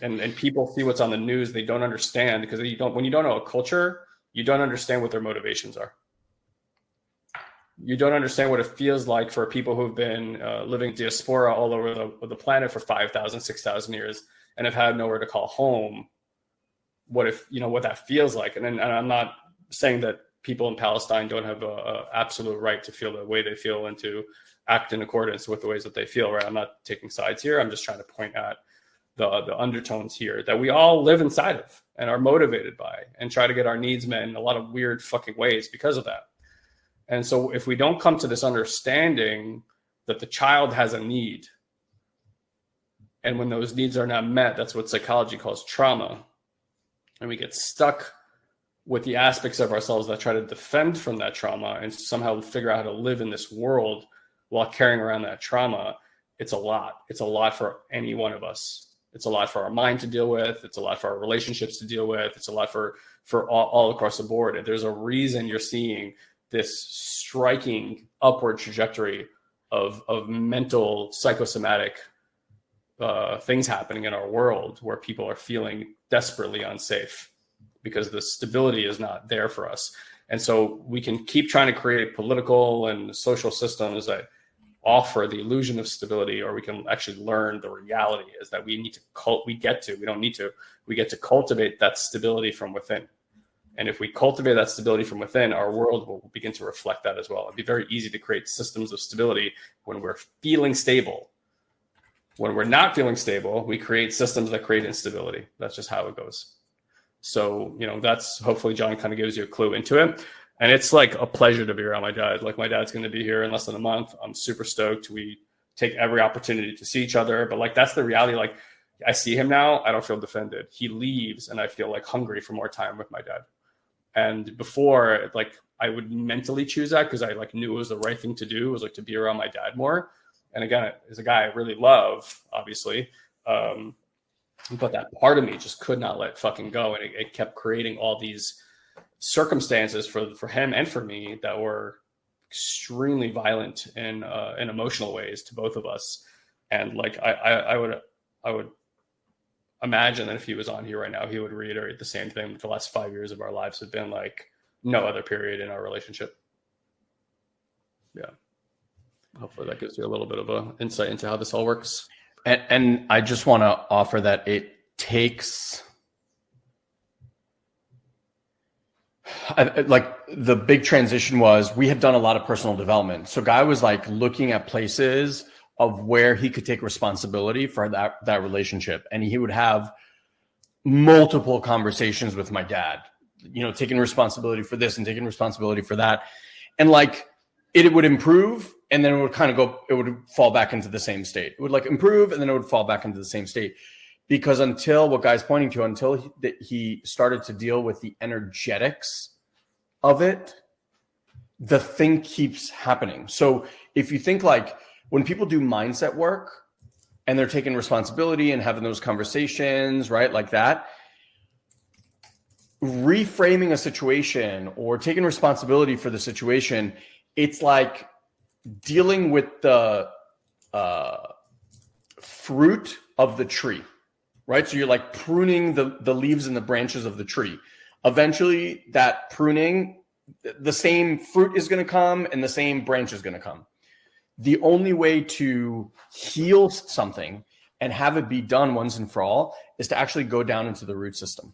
and people see what's on the news, they don't understand because when you don't know a culture, you don't understand what their motivations are. You don't understand what it feels like for people who've been living diaspora all over the planet for 5,000, 6,000 years and have had nowhere to call home. What that feels like. And I'm not saying that people in Palestine don't have a absolute right to feel the way they feel and to act in accordance with the ways that they feel, right? I'm not taking sides here. I'm just trying to point at the undertones here that we all live inside of and are motivated by and try to get our needs met in a lot of weird fucking ways because of that. And so if we don't come to this understanding that the child has a need, and when those needs are not met, that's what psychology calls trauma. And we get stuck with the aspects of ourselves that try to defend from that trauma and somehow figure out how to live in this world while carrying around that trauma. It's a lot. It's a lot for any one of us. It's a lot for our mind to deal with. It's a lot for our relationships to deal with. It's a lot for all across the board. And there's a reason you're seeing this striking upward trajectory of mental psychosomatic things happening in our world, where people are feeling desperately unsafe because the stability is not there for us. And so we can keep trying to create political and social systems that offer the illusion of stability, or we can actually learn the reality is that we get to cultivate that stability from within. And if we cultivate that stability from within, our world will begin to reflect that as well. It'd be very easy to create systems of stability when we're feeling stable. When we're not feeling stable, we create systems that create instability. That's just how it goes. So, that's, hopefully John kind of gives you a clue into it. And it's like a pleasure to be around my dad. Like, my dad's going to be here in less than a month. I'm super stoked. We take every opportunity to see each other. But like, that's the reality. Like, I see him now, I don't feel defended. He leaves and I feel like hungry for more time with my dad. And before, like, I would mentally choose that because I like knew it was the right thing to do, was like to be around my dad more. And again, as a guy I really love, obviously, but that part of me just could not let fucking go. And it kept creating all these circumstances for him and for me that were extremely violent in emotional ways to both of us. And like, I would imagine that if he was on here right now, he would reiterate the same thing. The last 5 years of our lives have been like no other period in our relationship. Yeah. Hopefully that gives you a little bit of an insight into how this all works. And I just want to offer that it takes, like, the big transition was we had done a lot of personal development. So Guy was like looking at places of where he could take responsibility for that relationship. And he would have multiple conversations with my dad, taking responsibility for this and taking responsibility for that. And like, it would improve, and then it would kind of it would fall back into the same state. It would like improve, and then it would fall back into the same state. Because until what Guy's pointing to, until he started to deal with the energetics of it, the thing keeps happening. So if you think like when people do mindset work and they're taking responsibility and having those conversations, right, like that, reframing a situation or taking responsibility for the situation, it's like dealing with the fruit of the tree, right? So you're like pruning the leaves and the branches of the tree. Eventually that pruning, the same fruit is going to come and the same branch is going to come. The only way to heal something and have it be done once and for all is to actually go down into the root system.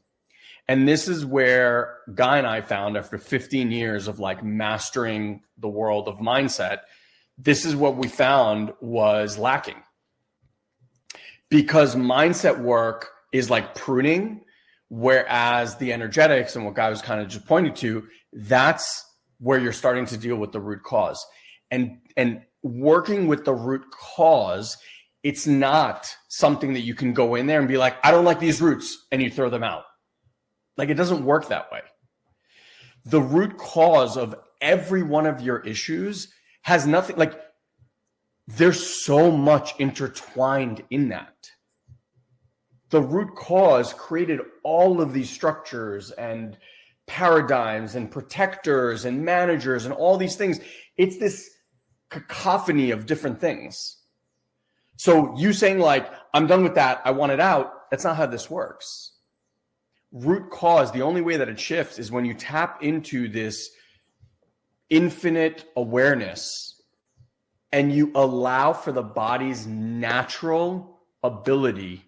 And this is where Guy and I found, after 15 years of like mastering the world of mindset, this is what we found was lacking. Because mindset work is like pruning, whereas the energetics and what Guy was kind of just pointing to, that's where you're starting to deal with the root cause. And working with the root cause, it's not something that you can go in there and be like, I don't like these roots, and you throw them out. Like, it doesn't work that way. The root cause of every one of your issues has nothing, like, there's so much intertwined in that. The root cause created all of these structures and paradigms and protectors and managers and all these things. It's this cacophony of different things. So you saying like, I'm done with that, I want it out, that's not how this works. Root cause, the only way that it shifts is when you tap into this infinite awareness and you allow for the body's natural ability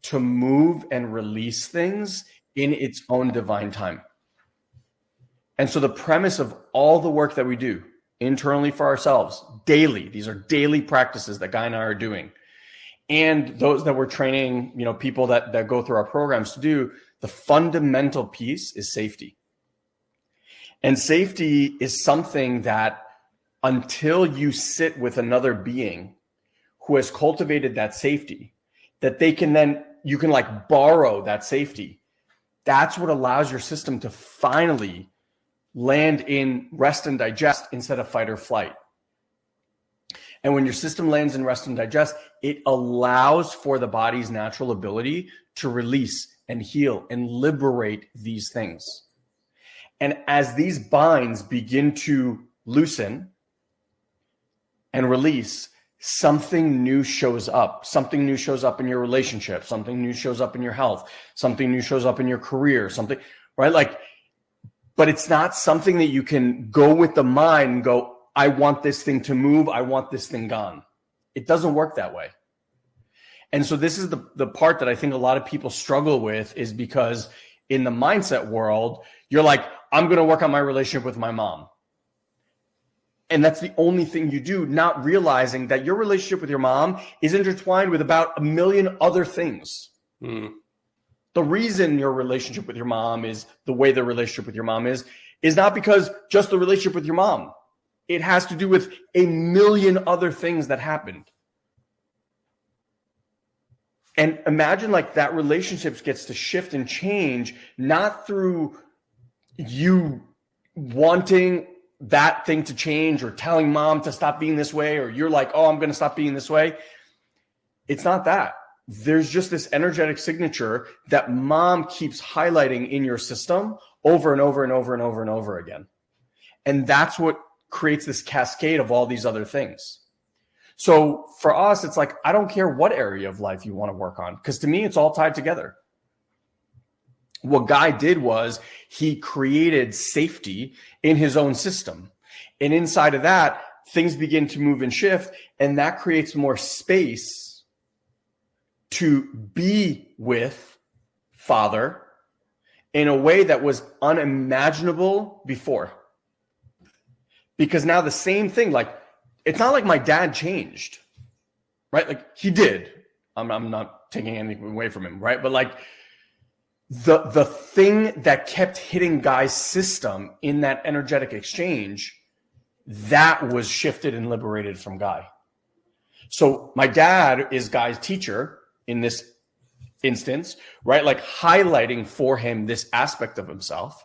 to move and release things in its own divine time. And so the premise of all the work that we do internally for ourselves daily, these are daily practices that Guy and I are doing, and those that we're training, people that go through our programs to do, the fundamental piece is safety. And safety is something that until you sit with another being who has cultivated that safety, that you can like borrow that safety. That's what allows your system to finally land in rest and digest instead of fight or flight. And when your system lands in rest and digest, it allows for the body's natural ability to release and heal and liberate these things. And as these binds begin to loosen and release, something new shows up. Something new shows up in your relationship. Something new shows up in your health. Something new shows up in your career. Something, right? Like, but it's not something that you can go with the mind and go, I want this thing to move. I want this thing gone. It doesn't work that way. And so this is the part that I think a lot of people struggle with, is because in the mindset world, you're like, I'm going to work on my relationship with my mom. And that's the only thing you do, not realizing that your relationship with your mom is intertwined with about a million other things. Mm. The reason your relationship with your mom is the way the relationship with your mom is not because just the relationship with your mom. It has to do with a million other things that happened. And imagine like that relationship gets to shift and change, not through you wanting that thing to change or telling mom to stop being this way, or you're like, oh, I'm going to stop being this way. It's not that. There's just this energetic signature that mom keeps highlighting in your system over and over and over and over and over again. And that's what creates this cascade of all these other things. So for us, it's like, I don't care what area of life you want to work on, because to me, it's all tied together. What Guy did was he created safety in his own system. And inside of that, things begin to move and shift, and that creates more space to be with Father in a way that was unimaginable before. Because now the same thing, like, it's not like my dad changed, right? Like, he did. I'm not taking anything away from him, right? But like, the thing that kept hitting Guy's system in that energetic exchange, that was shifted and liberated from Guy. So my dad is Guy's teacher in this instance, right? Like, highlighting for him this aspect of himself.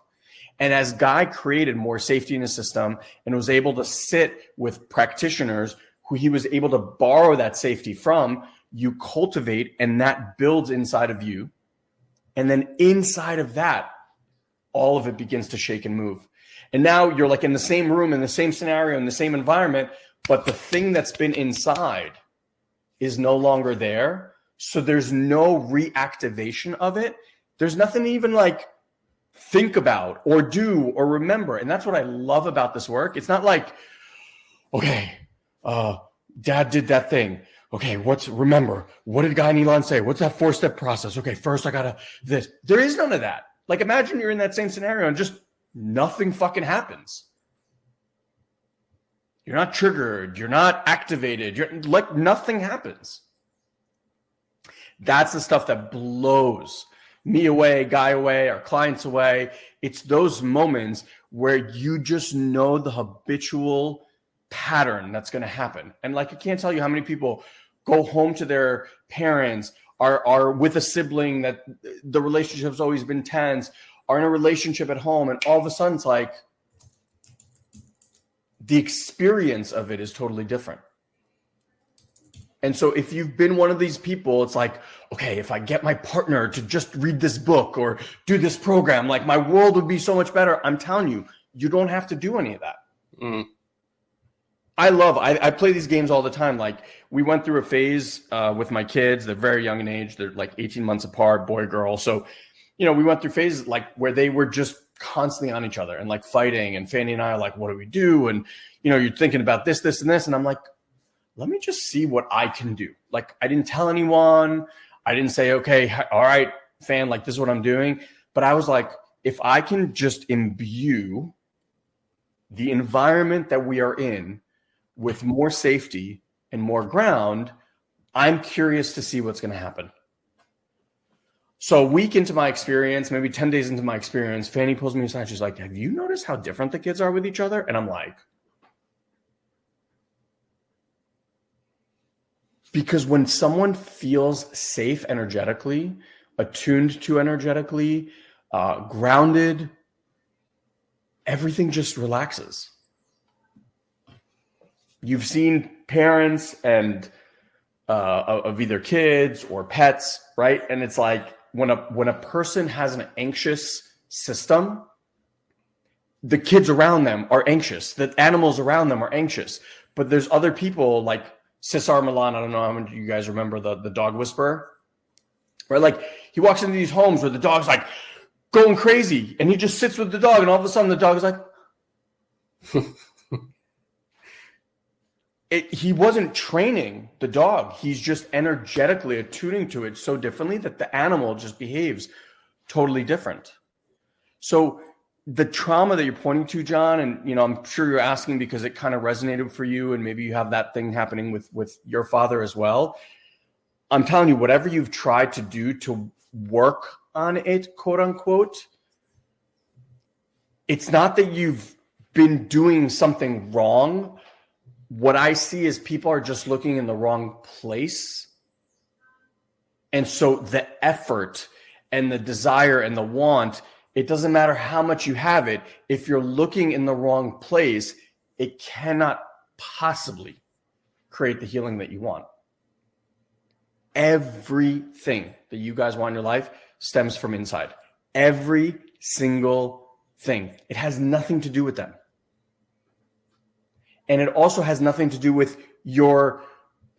And as Guy created more safety in his system and was able to sit with practitioners who he was able to borrow that safety from, you cultivate, and that builds inside of you. And then inside of that, all of it begins to shake and move. And now you're like in the same room, in the same scenario, in the same environment, but the thing that's been inside is no longer there. So there's no reactivation of it. There's nothing to even like think about or do or remember. And that's what I love about this work. It's not like, okay, dad did that thing. Okay, remember, what did Guy and Elon say? What's that 4-step process? Okay, first I gotta this. There is none of that. Like, imagine you're in that same scenario and just nothing fucking happens. You're not triggered. You're not activated. You're like, nothing happens. That's the stuff that blows me away, Guy away, our clients away. It's those moments where you just know the habitual pattern that's going to happen. And like, I can't tell you how many people go home to their parents, are with a sibling that the relationship's always been tense, are in a relationship at home, and all of a sudden it's like the experience of it is totally different. And so if you've been one of these people, it's like, okay, if I get my partner to just read this book or do this program, like my world would be so much better. I'm telling you, you don't have to do any of that. Mm. I play these games all the time. Like, we went through a phase with my kids. They're very young in age. They're like 18 months apart, boy, girl. So, we went through phases like where they were just constantly on each other and like fighting. And Fanny and I are like, what do we do? And, you're thinking about this, this, and this. And I'm like, let me just see what I can do. Like, I didn't tell anyone. I didn't say, okay, all right, Fan, like, this is what I'm doing. But I was like, if I can just imbue the environment that we are in with more safety and more ground, I'm curious to see what's going to happen. So a week into my experience, maybe 10 days into my experience, Fanny pulls me aside. She's like, have you noticed how different the kids are with each other? And I'm like, because when someone feels safe energetically, attuned to energetically, grounded, everything just relaxes. you've seen parents and of either kids or pets, right? And it's like when a person has an anxious system, the kids around them are anxious. The animals around them are anxious. But there's other people like Cesar Millan. I don't know how many of you guys remember the dog whisperer, right? Like he walks into these homes where the dog's like going crazy, and he just sits with the dog, and all of a sudden the dog is like, he wasn't training the dog. He's just energetically attuning to it so differently that the animal just behaves totally different. So the trauma that you're pointing to, John, and I'm sure you're asking because it kind of resonated for you, and maybe you have that thing happening with your father as well. I'm telling you, whatever you've tried to do to work on it, quote unquote, it's not that you've been doing something wrong. What I see is people are just looking in the wrong place. And so the effort and the desire and the want, it doesn't matter how much you have it. If you're looking in the wrong place, it cannot possibly create the healing that you want. Everything that you guys want in your life stems from inside. Every single thing. It has nothing to do with them. And it also has nothing to do with your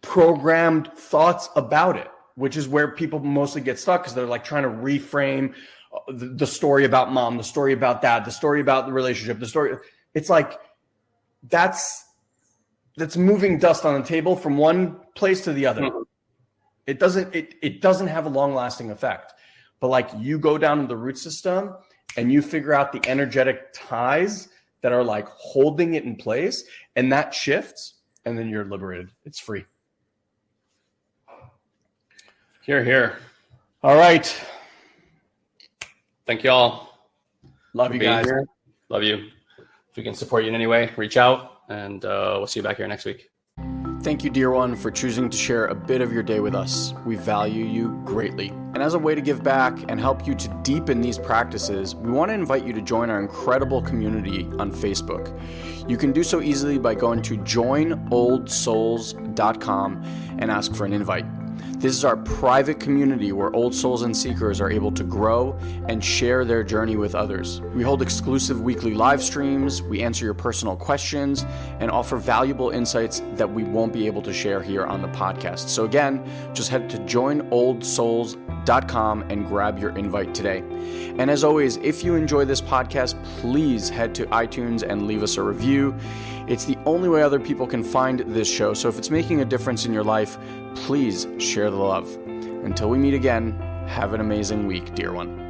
programmed thoughts about it, which is where people mostly get stuck because they're like trying to reframe the story about mom, the story about dad, the story about the relationship, the story. It's like that's moving dust on the table from one place to the other. It doesn't have a long lasting effect. But like you go down to the root system and you figure out the energetic ties that are like holding it in place, and that shifts, and then you're liberated. It's free. Here, here. All right. Thank you all. Love you guys. Here. Love you. If we can support you in any way, reach out, and we'll see you back here next week. Thank you, dear one, for choosing to share a bit of your day with us. We value you greatly. And as a way to give back and help you to deepen these practices, we want to invite you to join our incredible community on Facebook. You can do so easily by going to joinoldsouls.com and ask for an invite. This is our private community where old souls and seekers are able to grow and share their journey with others. We hold exclusive weekly live streams, we answer your personal questions, and offer valuable insights that we won't be able to share here on the podcast. So again, just head to joinoldsouls.com and grab your invite today. And as always, if you enjoy this podcast, please head to iTunes and leave us a review. It's the only way other people can find this show. So if it's making a difference in your life, please share the love. Until we meet again, have an amazing week, dear one.